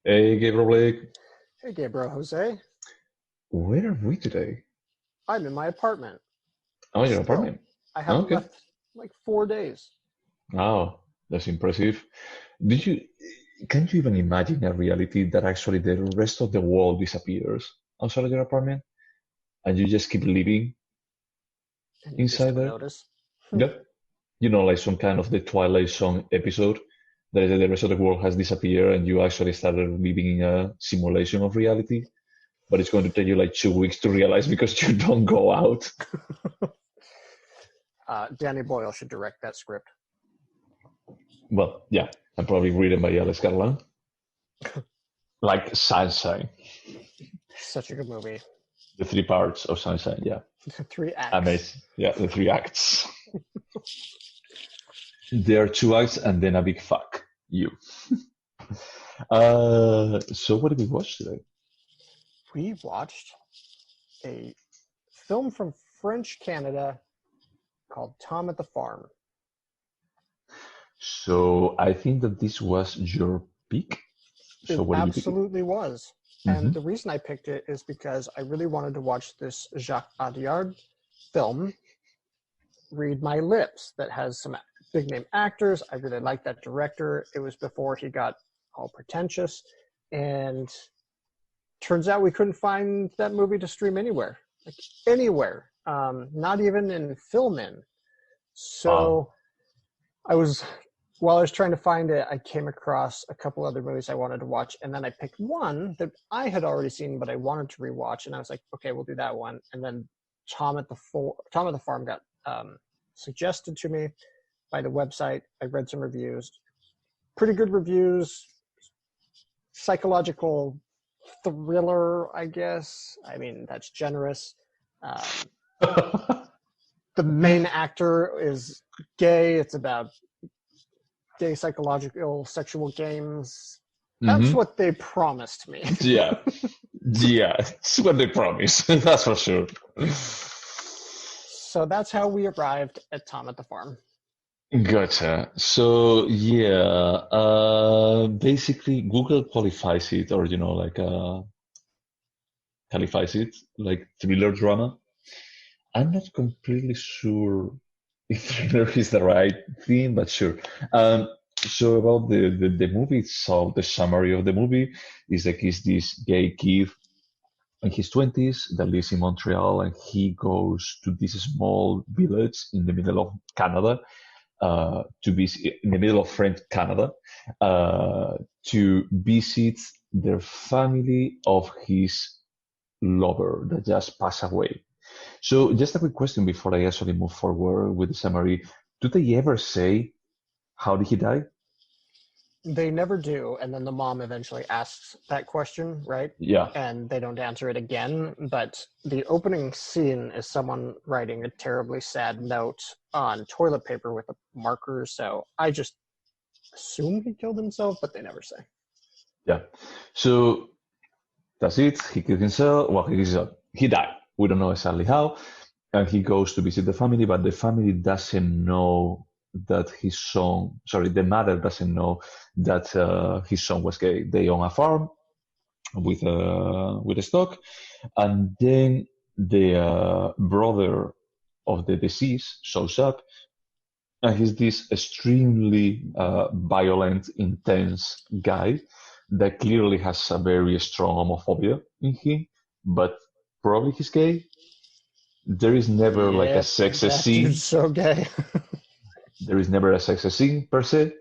Hey, Gabriel, Hey, Gabriel Jose. where are we today? I'm in my apartment. Oh, your Still, apartment. I Oh, haven't okay. left like 4 days. Wow, that's impressive. Did you, can you even imagine a reality that actually the rest of the world disappears outside of your apartment and you just keep living And you just inside don't there? notice. Yep. You know, like some kind of the Twilight Zone episode that is that the rest of the world has disappeared and you actually started living in a simulation of reality, but it's going to take you like 2 weeks to realize because you don't go out. Danny Boyle should direct that script. Well, yeah, and probably written by Alex Garland. Like Sunshine, Such a good movie. the three parts of Sunshine. Yeah, Three acts. amazing. Yeah, the three acts. There are two acts and then a big fuck you. So what did we watch today? We watched a film from French Canada called Tom at the Farm. So I think that this was your pick. So It what did you pick it? absolutely was. And Mm-hmm. the reason I picked it is because I really wanted to watch this Jacques Audiard film, Read My Lips, that has some big name actors. I really like that director. It was before he got all pretentious. And turns out we couldn't find that movie to stream anywhere, like anywhere, not even in Filmin. Wow. So I was, while I was trying to find it, I came across a couple other movies I wanted to watch, and then I picked one that I had already seen, but I wanted to rewatch, and I was like, okay, we'll do that one. And then Tom at the Farm got suggested to me by the website. I read some reviews, pretty good reviews, psychological thriller, I guess. I mean, that's generous. Um, the main actor is gay. It's about gay psychological sexual games. That's Mm-hmm. what they promised me. Yeah. Yeah. It's what they promise. That's for sure. So that's how we arrived at Tom at the Farm. Gotcha. So yeah, basically Google qualifies it, or like qualifies it like thriller drama. I'm not completely sure if thriller is the right thing, but sure. So about the movie itself, the summary of the movie is like he's this gay kid in his 20s that lives in Montreal, and he goes to this small village in the middle of Canada, to visit in the middle of French Canada, uh, to visit the family of his lover that just passed away. So just a quick question before I actually move forward with the summary. Do they ever say how did he die? They never do, and then the mom eventually asks that question, right? Yeah. And they don't answer it again. But the opening scene is someone writing a terribly sad note on toilet paper with a marker. So I just assume he killed himself, but they never say. Yeah. So that's it. He killed himself. Well, he killed himself. He died. We don't know exactly how. And he goes to visit the family, but the family doesn't know that his son, sorry, the mother doesn't know that his son was gay. They own a farm with a stock, and then the brother of the deceased shows up, and he's this extremely violent, intense guy that clearly has a very strong homophobia in him, but probably he's gay. There is never like a Yep, sexy that dude's scene. so gay. There is never a sexy scene per se,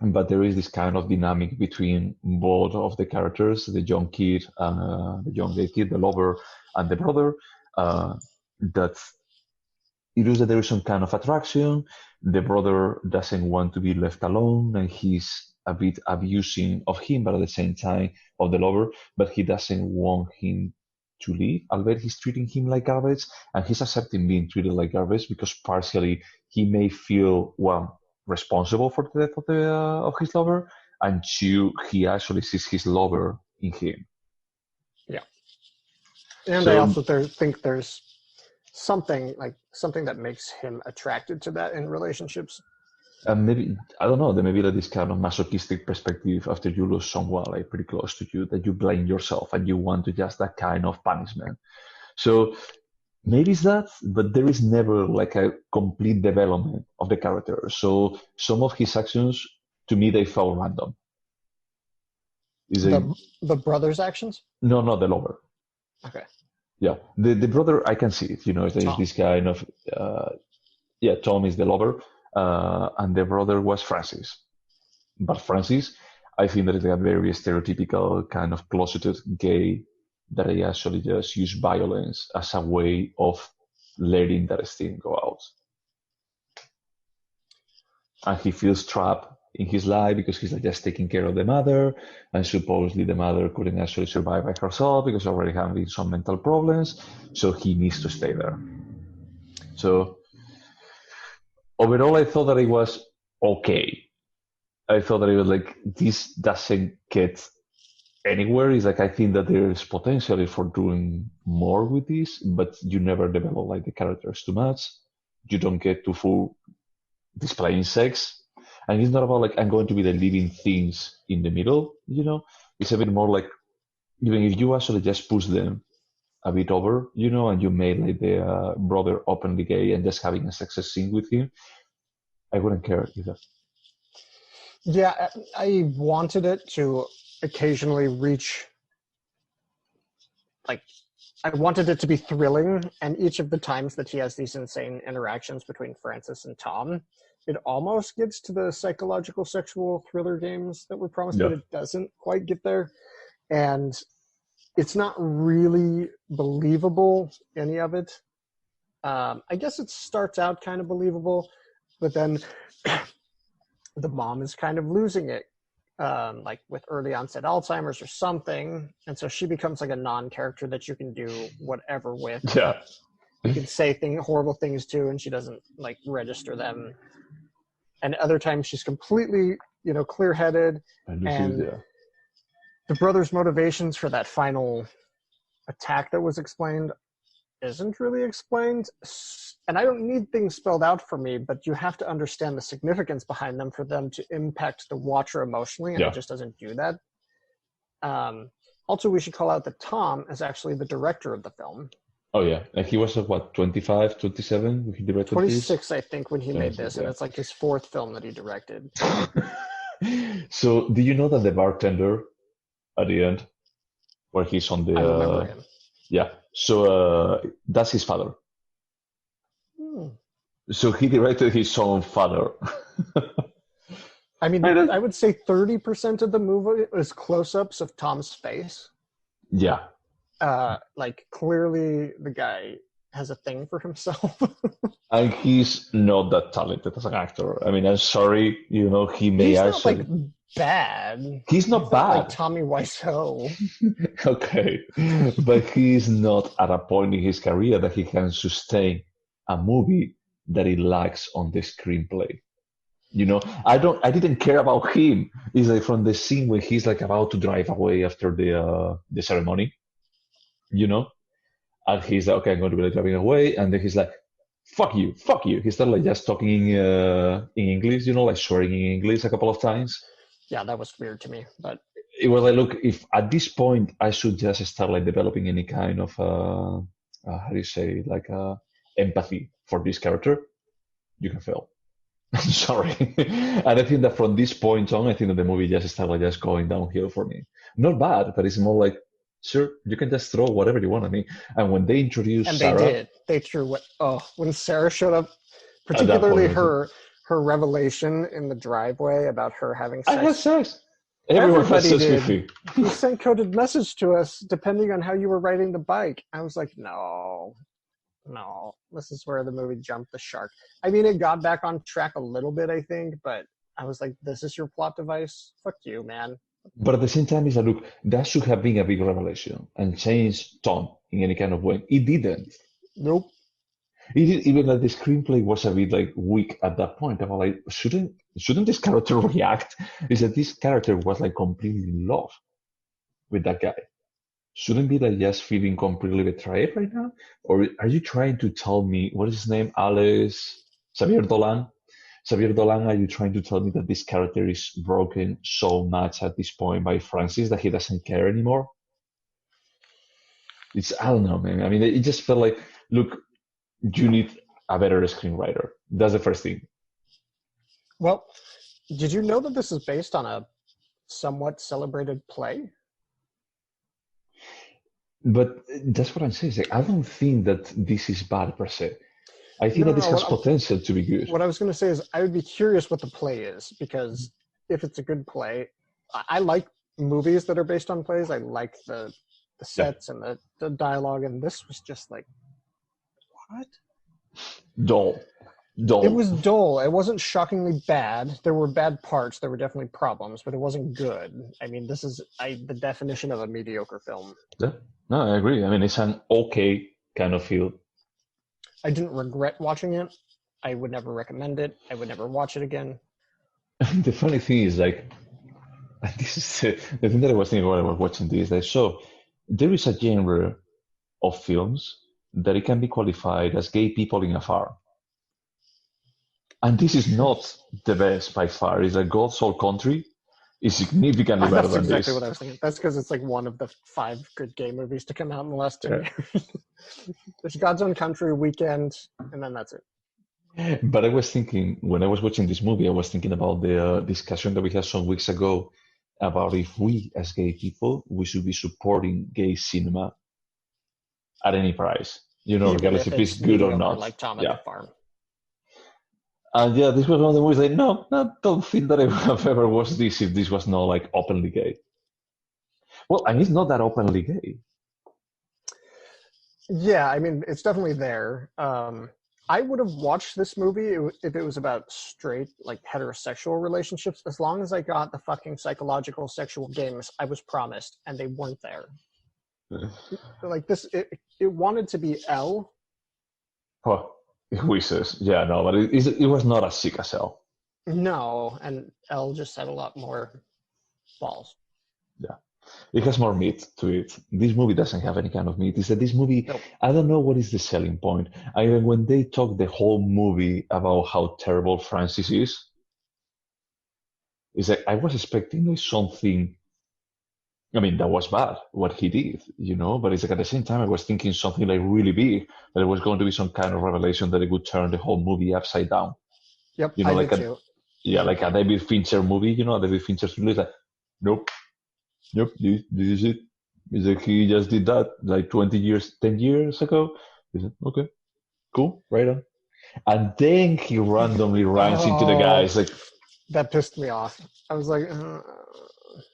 but there is this kind of dynamic between both of the characters, the young kid, the young gay kid, the lover, and the brother. That it is that there is some kind of attraction. The brother doesn't want to be left alone, and he's a bit abusing of him, but at the same time of the lover. But he doesn't want him to leave. Albeit he's treating him like garbage, and he's accepting being treated like garbage because partially he may feel responsible for the death of his lover, and two, he actually sees his lover in him. Yeah. And I So also think there's something that makes him attracted to that in relationships. And maybe, I don't know, there may be like this kind of masochistic perspective after you lose someone like pretty close to you that you blame yourself and you want to just that kind of punishment. So maybe it's that, but there is never like a complete development of the character. So some of his actions, to me, they felt random. Is a The brother's actions. no, not the lover. Okay, Yeah, the brother, I can see it. There's Tom. this kind of yeah. Tom is the lover, and the brother was Francis. But Francis, I think that is a very stereotypical kind of closeted gay that he actually just use violence as a way of letting that steam go out. And he feels trapped in his life because he's like just taking care of the mother, and supposedly the mother couldn't actually survive by herself because already having some mental problems, so he needs to stay there. So overall, I thought that it was okay. I thought that it was like this doesn't get anywhere. Is like I think that there is potential for doing more with this, but you never develop like the characters too much. You don't get to full displaying sex, and it's not about like I'm going to be the living things in the middle. It's a bit more like even if you actually just push them a bit over, and you made like the brother openly gay and just having a success scene with him, I wouldn't care either. Yeah, I wanted it to occasionally reach, like, I wanted it to be thrilling, and each of the times that he has these insane interactions between Francis and Tom, it almost gets to the psychological sexual thriller games that were promised, but Yeah, it doesn't quite get there. And it's not really believable, any of it. I guess it starts out kind of believable, but then the mom is kind of losing it, like with early onset Alzheimer's or something, and so she becomes like a non-character that you can do whatever with. yeah. You can say horrible things to, and she doesn't like register them. And other times she's completely, clear-headed, I lose it. and Yeah, the brother's motivations for that final attack that was explained isn't really explained. And I don't need things spelled out for me, but you have to understand the significance behind them for them to impact the watcher emotionally, and it yeah. just doesn't do that. Also, we should call out that Tom is actually the director of the film. Oh yeah, and he was what 25, 27 when he directed this. 26, I think, when he made 26, this, and it's like his fourth film that he directed. So, do you know that the bartender at the end, where he's on the I remember him. yeah, so that's his father. Hmm. So he directed his own father. I mean, And, I would say 30% of the movie is close-ups of Tom's face. yeah, Like, clearly the guy has a thing for himself. and he's not that talented as an actor. I mean, I'm sorry, he may He's not actually. like bad. He's not bad. Like Tommy Wiseau. Okay, but he's not at a point in his career that he can sustain a movie that he lacks on the screenplay. I didn't care about him. It's like from the scene when he's like about to drive away after the ceremony, you know, and he's like, okay, I'm going to be like driving away, and then he's like, fuck you, fuck you. He started like just talking in English, like swearing in English a couple of times. Yeah, that was weird to me, but It was like, look, if at this point I should just start like developing any kind of how do you say, like empathy for this character, you can fail. I'm sorry. And I think that from this point on, I think that the movie just started like just going downhill for me. Not bad, but it's more like, sure, you can just throw whatever you want at me. And when they introduced and Sarah, they did. They threw what? Oh, when Sarah showed up, at that particularly point, her revelation in the driveway about her having I sex. had sex. Everyone has Everybody sex did. with me. He sent coded message to us depending on how you were riding the bike. I was like, no, this is where the movie jumped the shark. I mean, it got back on track a little bit, I think, but I was like, this is your plot device? Fuck you, man. But at the same time, it's like, look, that should have been a big revelation and changed Tom in any kind of way. It didn't. Nope. It did, even like the screenplay was a bit like weak at that point. I was like, shouldn't this character react? Is that this character was like completely in love with that guy? Shouldn't be like just feeling completely betrayed right now? Or are you trying to tell me what is his name? Alice Xavier Dolan? Xavier Dolan, are you trying to tell me that this character is broken so much at this point by Francis that he doesn't care anymore? I don't know, man. I mean, it just felt like, look, you need a better screenwriter. That's the first thing. Well, did you know that this is based on a somewhat celebrated play? But that's what I'm saying. Like, I don't think that this is bad per se. I think that this No. has potential to be good. What I was going to say is I would be curious what the play is, because if it's a good play, I like movies that are based on plays. I like the sets and the dialogue, and this was just like, what? Dull. It was dull. It wasn't shockingly bad. There were bad parts. There were definitely problems, but it wasn't good. I mean, this is the definition of a mediocre film. Yeah. No, I agree. I mean, it's an okay kind of feel. I didn't regret watching it. I would never recommend it. I would never watch it again. The funny thing is, like, and this is the thing that I was thinking while I was watching this. Like, so there is a genre of films that it can be qualified as gay people in a farm. And this is not the best by far. It's like God's Soul Country is significantly better That's than exactly this. what I was thinking. That's because it's like one of the 5 good gay movies to come out in the last 10 years. There's God's Own Country, Weekend, and then that's it. But I was thinking, when I was watching this movie, I was thinking about the discussion that we had some weeks ago about if we, as gay people, we should be supporting gay cinema at any price, Even regardless if it's good or mediocre, not. like Tom at Yeah. the Farm. And yeah, this was one of the movies like, no, I don't think that I would have ever watched this if this was not like openly gay. Well, and it's not that openly gay. Yeah, I mean, it's definitely there. I would have watched this movie if it was about straight, like heterosexual relationships, as long as I got the fucking psychological sexual games I was promised, and they weren't there. Like this, it wanted to be L. Oh, Wizards. Yeah, no, but it was not as sick as L. No, and L just had a lot more balls. Yeah. It has more meat to it. This movie doesn't have any kind of meat. It's that this movie, Nope. I don't know what is the selling point. I mean, when they talk the whole movie about how terrible Francis is, it's like I was expecting like something. I mean, that was bad what he did, but it's like at the same time I was thinking something like really big, that it was going to be some kind of revelation that it would turn the whole movie upside down. Yep, I did too. Like a David Fincher movie, a David Fincher movie. It's like, nope, this is it. It's like he just did that like 20 years, 10 years ago. He said, okay, cool, right on. And then he randomly runs into the guys like, that pissed me off. I was like,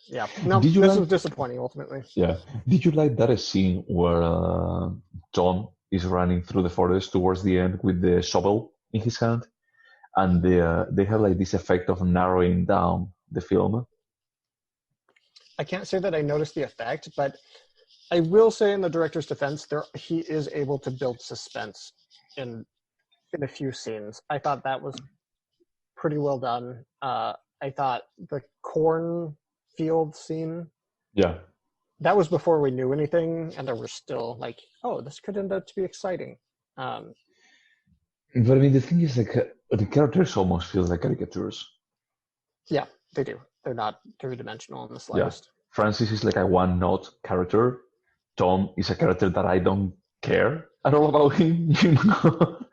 yeah, no, Did you this like? was disappointing ultimately. Yeah. Did you like that scene where Tom is running through the forest towards the end with the shovel in his hand, and they have like this effect of narrowing down the film? I can't say that I noticed the effect, but I will say in the director's defense, he is able to build suspense in a few scenes. I thought that was pretty well done. I thought the cornfield scene, Yeah. that was before we knew anything, and there were still like, oh, this could end up to be exciting. But I mean, the thing is, like, the characters almost feel like caricatures. Yeah, they do. They're not three-dimensional in the Yeah. slightest. Francis is like a one-note character. Tom is a character that I don't care at all about him.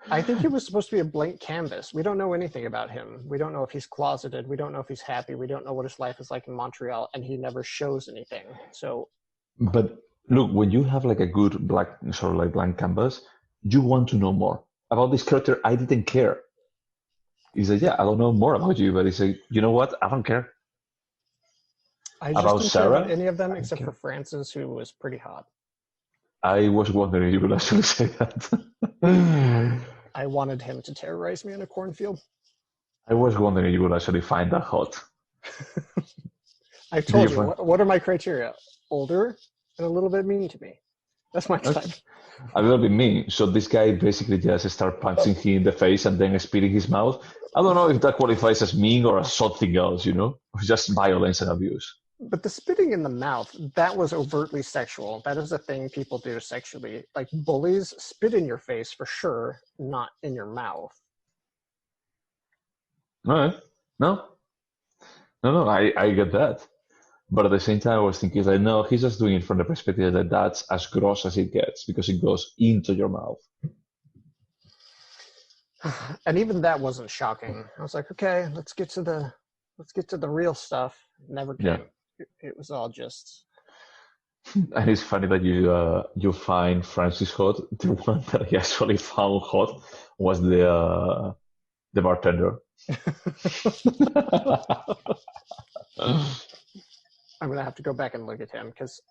I think he was supposed to be a blank canvas. We don't know anything about him. We don't know if he's closeted. We don't know if he's happy. We don't know what his life is like in Montreal, and he never shows anything. So, But look, when you have like a good blank canvas, you want to know more about this character. I didn't care. He said, "Yeah, I don't know more about you," but he said, "You know what? I don't care I just about didn't care about Sarah." any of them I don't except care. for Francis, who was pretty hot. I was wondering if you would actually say that. I wanted him to terrorize me in a cornfield. I was wondering if you would actually find that hot. I told you, Different. what are my criteria? Older and a little bit mean to me. That's my type. A little bit mean. So this guy basically just start punching him in the face and then spitting his mouth. I don't know if that qualifies as mean or as something else, or just violence and abuse. But the spitting in the mouth, that was overtly sexual. That is a thing people do sexually. Like bullies spit in your face for sure, not in your mouth. All right. No, no. I get that. But at the same time, I was thinking like, no, he's just doing it from the perspective that that's as gross as it gets because it goes into your mouth. And even that wasn't shocking. I was like, okay, let's get to the real stuff. Never Yeah. came. It was all just And it's funny that you find Francis hot. The one that he actually found hot was the bartender. I'm gonna have to go back and look at him because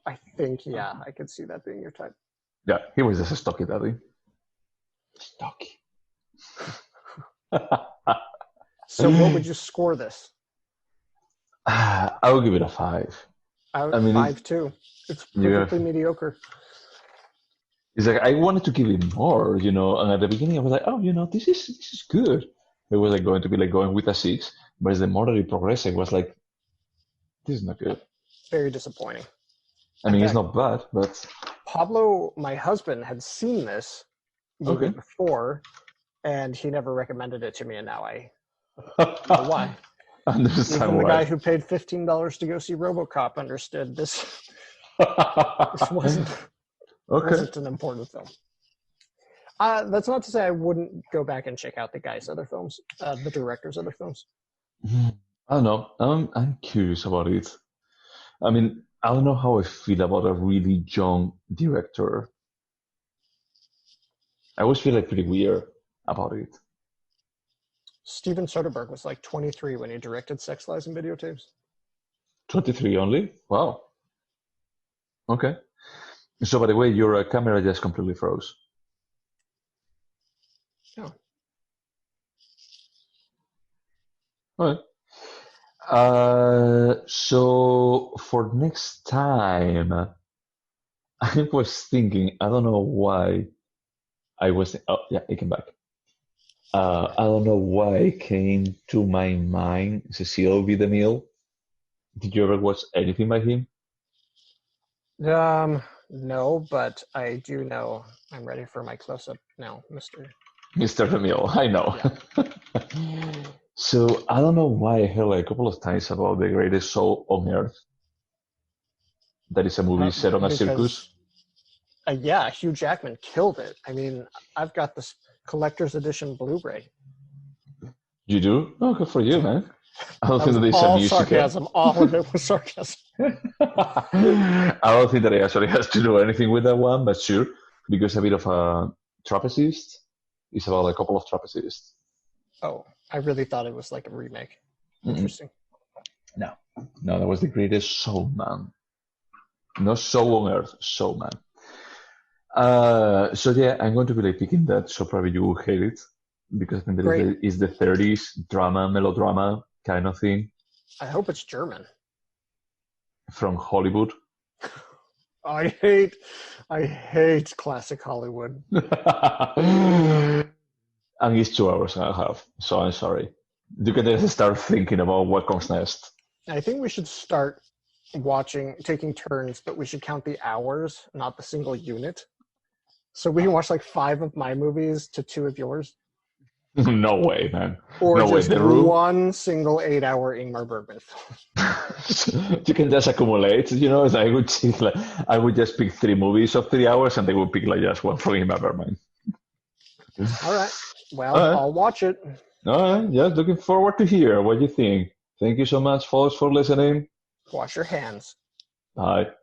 I think, yeah, I could see that being your type. Yeah, he was just a stocky daddy. Stocky. So what would you score this? I will give it a 5. I mean, 5.2. It's perfectly mediocre. it's like I wanted to give it more, and at the beginning I was like, oh, this is good. It was like going to be like going with a 6, but as the more that it progressed, I was like, this is not good. Very disappointing. I mean, it's not bad, but Pablo, my husband, had seen this movie okay. before, and he never recommended it to me, and now I know why. Understand Even the why. guy who paid $15 to go see RoboCop understood this. This wasn't an important film. That's not to say I wouldn't go back and check out the guy's other films, the director's other films. I don't know. I'm curious about it. I mean, I don't know how I feel about a really young director. I always feel like pretty weird about it. Steven Soderbergh was like 23 when he directed Sex, Lies, and Videotapes. 23 only? Wow. Okay. So, by the way, your camera just completely froze. Oh. All right. So for next time, I was thinking, I don't know why oh yeah, it came back. I don't know why it came to my mind Cecile B. DeMille. Did you ever watch anything by him? No, but I do know. I'm ready for my close-up now, Mr. Mr. DeMille, I know. Yeah. So I don't know why I heard like a couple of times about The Greatest Show on Earth. That is a movie set on a circus. Yeah, Hugh Jackman killed it. I mean, I've got this collector's edition Blu-ray. You do? Oh, good for you, man. I don't That think was that it's a all musical. sarcasm. All of it was sarcasm. I don't think that it actually has to do anything with that one, but sure, because a bit of a trapezist. It's about a couple of trapezist. Oh, I really thought it was like a remake. Interesting. No, that was The Greatest Showman. Not show on earth, showman. So yeah, I'm going to be like picking that. So probably you will hate it because I think that is the 30s drama, melodrama kind of thing. I hope it's German. From Hollywood. I hate classic Hollywood. And it's 2 hours and a half, so I'm sorry. You can just start thinking about what comes next. I think we should start taking turns, but we should count the hours, not the single unit. So we can watch like 5 of my movies to 2 of yours. No way, man. Or no just way. one single 8-hour Ingmar Bergman film. You can just accumulate, I would just pick 3 movies of 3 hours and they would pick like just one from Ingmar Bergman. All right. Well, I'll watch it. All right. Just looking forward to hear what you think. Thank you so much, folks, for listening. Wash your hands. Bye.